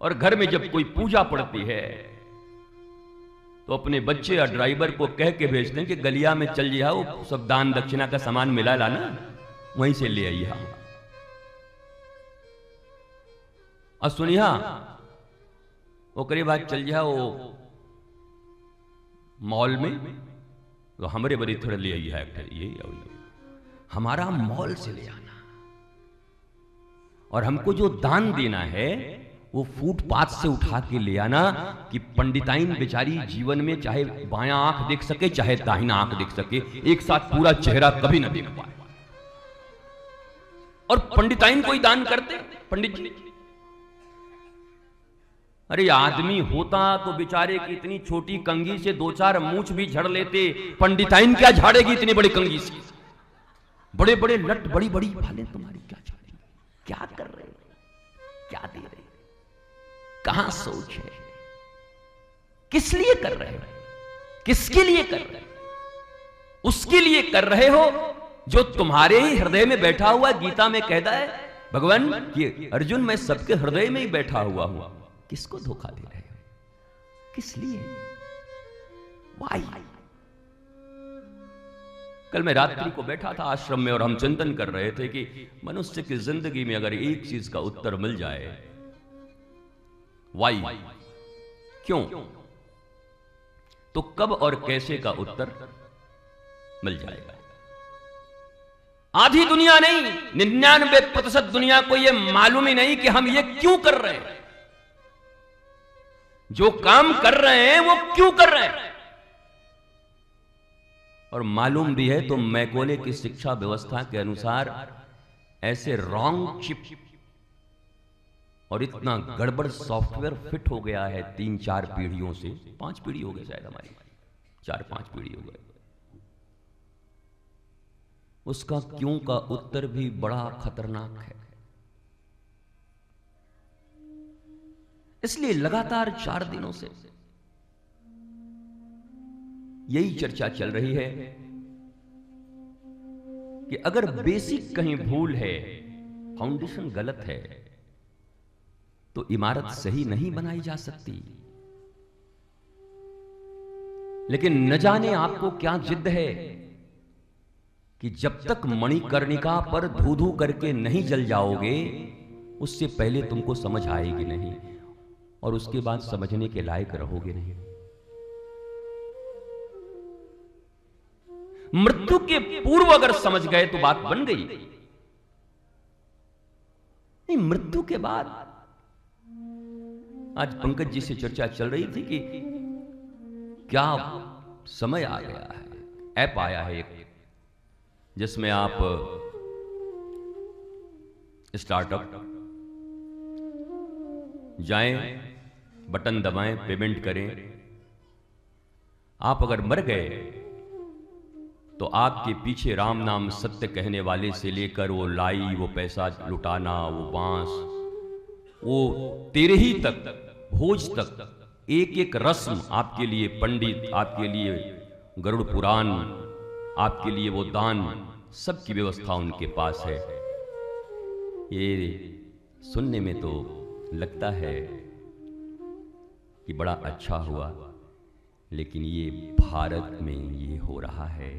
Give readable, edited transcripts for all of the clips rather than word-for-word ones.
और घर में जब कोई पूजा पड़ती है तो अपने बच्चे या ड्राइवर को कह के भेजते हैं कि गलिया में चल जाओ, सब दान दक्षिणा का सामान मिला लाना, वहीं से ले आइए। और सुनिया ओकरे बाद चल जाओ मॉल में, तो हमारे बड़ी थोड़ा ले आई है, ये हमारा मॉल से ले आना। और हमको जो दान देना है वो फुटपाथ से उठा के ले आना, कि पंडिताइन बेचारी जीवन में चाहे बायां आंख देख सके चाहे दाहिना आंख देख सके, एक साथ पूरा चेहरा कभी ना देख पाए। और पंडिताइन कोई दान करते पंडित जी? अरे आदमी होता तो बेचारे की इतनी छोटी कंघी से दो चार मूंछ भी झड़ लेते, पंडिताइन क्या झाड़ेगी इतनी बड़ी कंघी से? बड़े बड़े लट बड़ी बड़ी भाले तुम्हारी क्या झाड़ेगी? क्या कर रहे हो, क्या दे रहे हो, कहां सोच है, किस लिए कर रहे हो, किसके लिए कर रहे हो? उसके लिए कर रहे हो जो तुम्हारे ही हृदय में बैठा हुआ। गीता में कहता है भगवान कि अर्जुन मैं सबके हृदय में ही बैठा हुआ हूं, किसको धोखा दे रहे हो, किस लिए? वाई? कल मैं रात्रि को बैठा था आश्रम में और हम चिंतन कर रहे थे कि मनुष्य की जिंदगी में अगर एक चीज का उत्तर मिल जाए, वाई, क्यों, तो कब और कैसे का उत्तर मिल जाएगा। आधी दुनिया नहीं, 99% दुनिया को यह मालूम ही नहीं कि हम ये क्यों कर रहे हैं, जो काम कर रहे हैं वो क्यों कर रहे हैं। और मालूम भी है तो मैकोले की शिक्षा व्यवस्था के अनुसार ऐसे रॉन्ग चिप और इतना गड़बड़ सॉफ्टवेयर फिट हो गया है 3-4 पीढ़ियों से, 5 पीढ़ी हो गए शायद, हमारी 4-5 पीढ़ी हो गए। उसका क्यों का उत्तर भी बड़ा खतरनाक है। इसलिए लगातार 4 दिनों से यही चर्चा चल रही है कि अगर बेसिक कहीं भूल है, फाउंडेशन गलत है, तो इमारत सही नहीं बनाई जा सकती। लेकिन न जाने आपको क्या जिद है कि जब तक मणिकर्णिका पर धू धू करके नहीं जल जाओगे, उससे पहले तुमको समझ आएगी नहीं, और उसके बाद समझने के लायक रहोगे नहीं। मृत्यु के पूर्व अगर समझ गए तो बात बन गई, नहीं मृत्यु के बाद। आज पंकज जी से चर्चा चल रही थी कि क्या समय आ गया है, ऐप आया है एक जिसमें आप स्टार्टअप जाएं, बटन दबाएं, पेमेंट करें। आप अगर मर गए तो आपके पीछे राम नाम सत्य कहने वाले से लेकर वो लाई, वो पैसा लुटाना, वो बांस, वो तेरही तक, भोज तक, एक एक रस्म आपके लिए पंडित, आपके लिए गरुड़ पुराण, आपके लिए वो दान, सबकी व्यवस्था उनके पास है। ये सुनने में तो लगता है कि बड़ा अच्छा हुआ, लेकिन ये भारत में ये हो रहा है।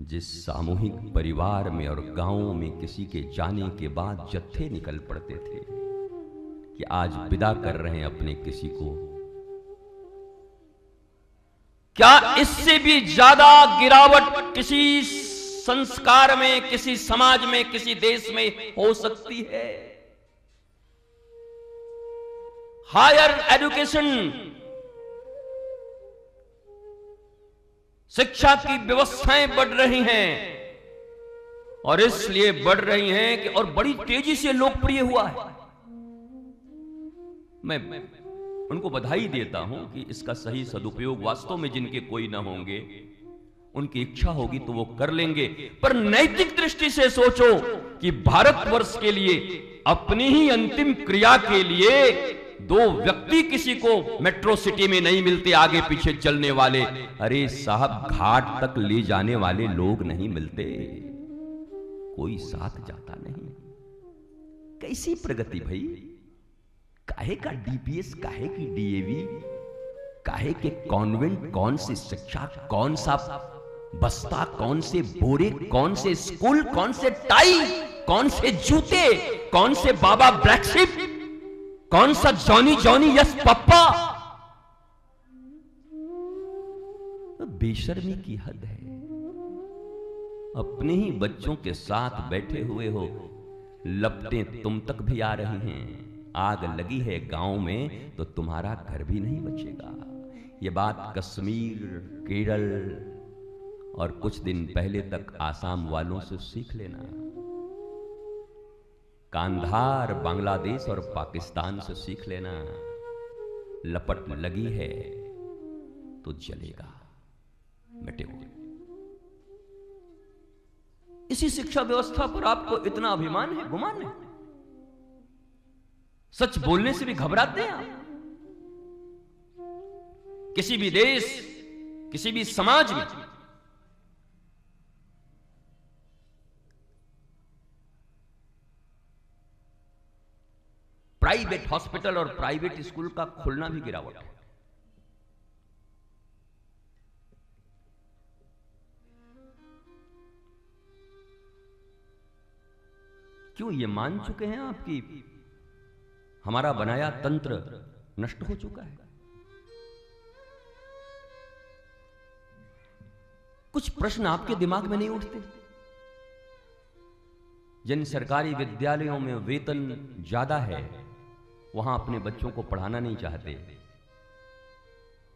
जिस सामूहिक परिवार में और गांवों में किसी के जाने के बाद जत्थे निकल पड़ते थे कि आज विदा कर रहे हैं अपने किसी को, क्या इससे भी ज्यादा गिरावट किसी संस्कार में, किसी समाज में, किसी देश में हो सकती है? हायर एजुकेशन, शिक्षा की व्यवस्थाएं बढ़ रही हैं, और इसलिए बढ़ रही हैं कि और बड़ी तेजी से लोकप्रिय हुआ है। मैं उनको बधाई देता हूं कि इसका सही सदुपयोग वास्तव में जिनके कोई ना होंगे, उनकी इच्छा होगी तो वो कर लेंगे। पर नैतिक दृष्टि से सोचो कि भारतवर्ष के लिए, अपनी ही अंतिम क्रिया के लिए 2 व्यक्ति किसी को मेट्रो सिटी में नहीं मिलते आगे पीछे चलने वाले। अरे साहब, घाट तक ले जाने वाले लोग नहीं मिलते, कोई साथ जाता नहीं। कैसी प्रगति भाई, काहे का डीपीएस, काहे की डीएवी, काहे के कॉन्वेंट, कौन सी शिक्षा, कौन सा बस्ता, कौन से बोरे, कौन से स्कूल, कौन से टाई, कौन से जूते, कौन से बाबा ब्लैक शिप, कौन सा जॉनी जॉनी यस पप्पा। बेशर्मी की हद है। अपने ही बच्चों के साथ बैठे हुए हो, लपटें तुम तक भी आ रही हैं। आग लगी है गांव में तो तुम्हारा घर भी नहीं बचेगा। ये बात कश्मीर, केरल और कुछ दिन पहले तक आसाम वालों से सीख लेना। कांधार, बांग्लादेश और पाकिस्तान से सीख लेना। लपट लगी है तो जलेगा, मिटे हुए। इसी शिक्षा व्यवस्था पर आपको इतना अभिमान है, गुमान है? सच बोलने से भी घबराते हैं आप? किसी भी देश, किसी भी समाज में प्राइवेट हॉस्पिटल और प्राइवेट स्कूल का खुलना भी गिरावट है। क्यों? ये मान चुके हैं आपकी हमारा बनाया तंत्र नष्ट हो चुका है। कुछ प्रश्न आपके दिमाग में नहीं उठते? जिन सरकारी विद्यालयों में वेतन ज्यादा है, वहां अपने बच्चों को पढ़ाना नहीं चाहते,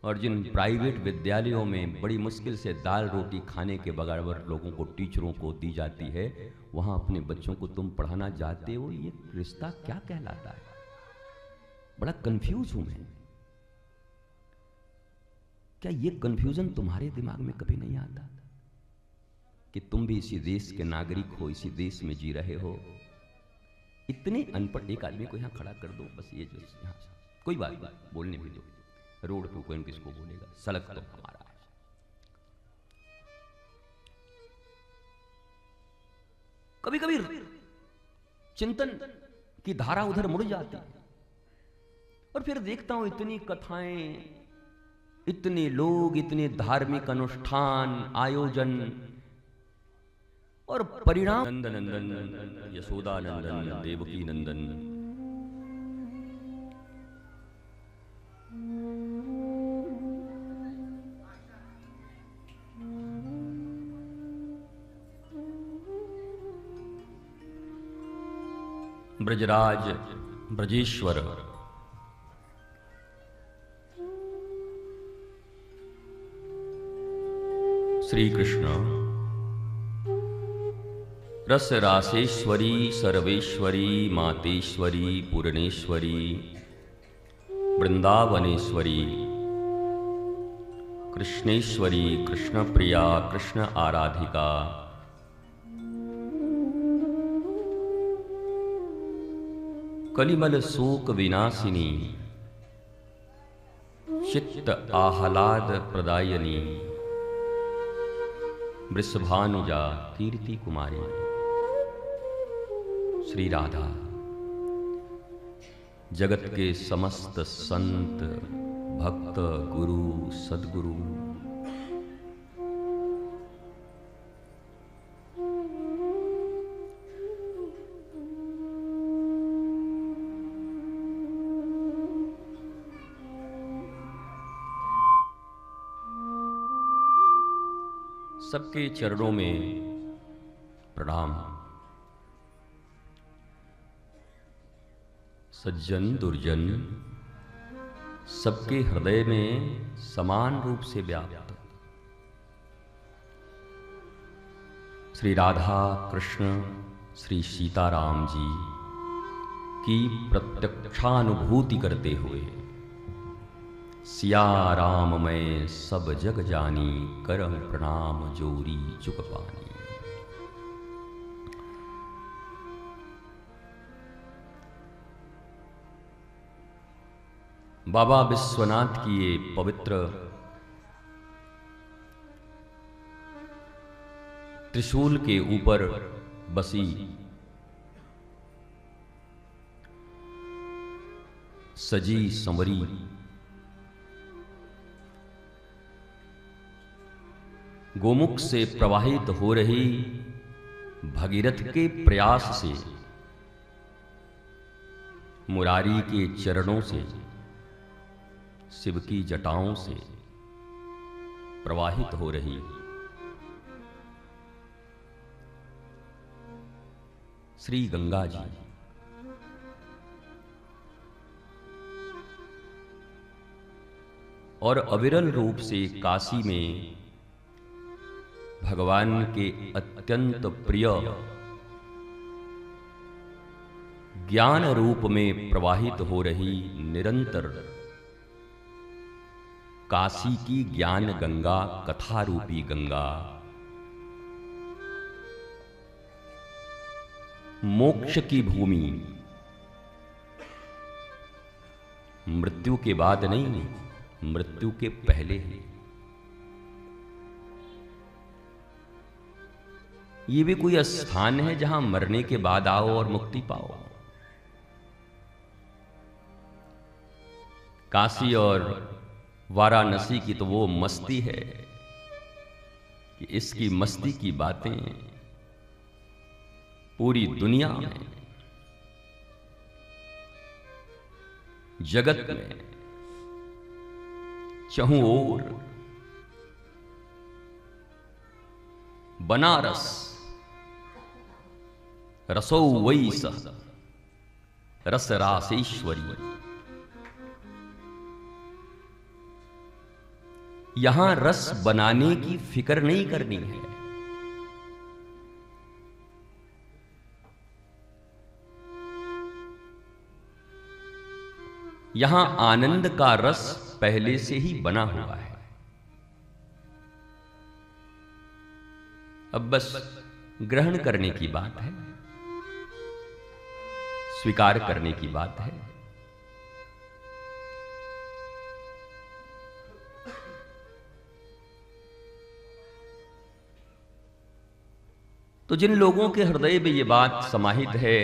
और जिन प्राइवेट विद्यालयों में बड़ी मुश्किल से दाल रोटी खाने के बराबर लोगों को, टीचरों को दी जाती है, वहां अपने बच्चों को तुम पढ़ाना चाहते हो। ये रिश्ता क्या कहलाता है? बड़ा कंफ्यूज हूं मैं। क्या ये कंफ्यूजन तुम्हारे दिमाग में कभी नहीं आता कि तुम भी इसी देश के नागरिक हो, इसी देश में जी रहे हो? इतने अनपढ़ एक आदमी को यहां खड़ा कर दो, बस ये जो यहां, कोई बात नहीं, बोलने भी दो। रोड पे कोई किसको बोलेगा, सड़क तो हमारा है। कभी कभी चिंतन की धारा उधर मुड़ जाती है और फिर देखता हूं इतनी कथाएं, इतने लोग, इतने धार्मिक अनुष्ठान, आयोजन, और परिणाम नंदन नंदन, यशोदा नंदन, देवकी नंदन। ब्रजराज, ब्रजेश्वर, श्री कृष्ण रस रासेश्वरी, सर्वेश्वरी, मातेश्वरी, पूर्णेश्वरी, वृंदावनेश्वरी, कृष्णेश्वरी, कृष्ण प्रिया, कृष्ण आराधिका, कलिमल शोक विनाशिनी, चित्त आह्लाद प्रदायनी, वृषभानुजा, कीर्ति कुमारी, श्री राधा, जगत के समस्त संत, भक्त, गुरु, सद्गुरु, सबके चरणों में प्रणाम। सज्जन दुर्जन सबके हृदय में समान रूप से व्याप्त श्री राधा कृष्ण, श्री सीताराम जी की प्रत्यक्षानुभूति करते हुए, सिया राम मैं सब जग जानी, करम प्रणाम जोरी चुक पानी। बाबा विश्वनाथ की ये पवित्र त्रिशूल के ऊपर बसी सजी संवरी गोमुख से प्रवाहित हो रही भगीरथ के प्रयास से, मुरारी के चरणों से, शिव की जटाओं से प्रवाहित हो रही श्री गंगा जी और अविरल रूप से काशी में भगवान के अत्यंत प्रिय ज्ञान रूप में प्रवाहित हो रही निरंतर काशी की ज्ञान गंगा, कथा रूपी गंगा, मोक्ष की भूमि, मृत्यु के बाद नहीं, मृत्यु के पहले ही। ये भी कोई स्थान है जहां मरने के बाद आओ और मुक्ति पाओ। काशी और वाराणसी की तो वो मस्ती है कि इसकी मस्ती की बातें पूरी दुनिया में, जगत में चहुं ओर बनारस रसो वही सह रस रासेश्वरी, यहां रस बनाने की फिक्र नहीं करनी है। यहां आनंद का रस पहले से ही बना हुआ है। अब बस ग्रहण करने की बात है, स्वीकार करने की बात है। तो जिन लोगों के हृदय में ये बात समाहित है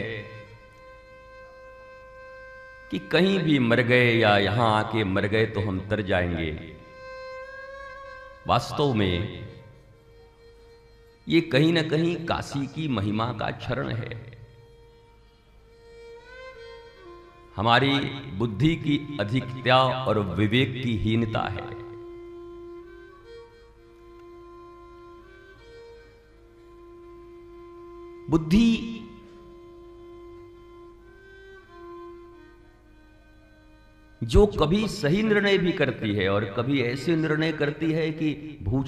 कि कहीं भी मर गए या यहां आके मर गए तो हम तर जाएंगे, वास्तव में ये कहीं ना कहीं काशी की महिमा का क्षरण है। हमारी बुद्धि की अधिकता और विवेक की हीनता है। बुद्धि जो कभी सही निर्णय भी करती है और कभी ऐसे निर्णय करती है कि भूचाल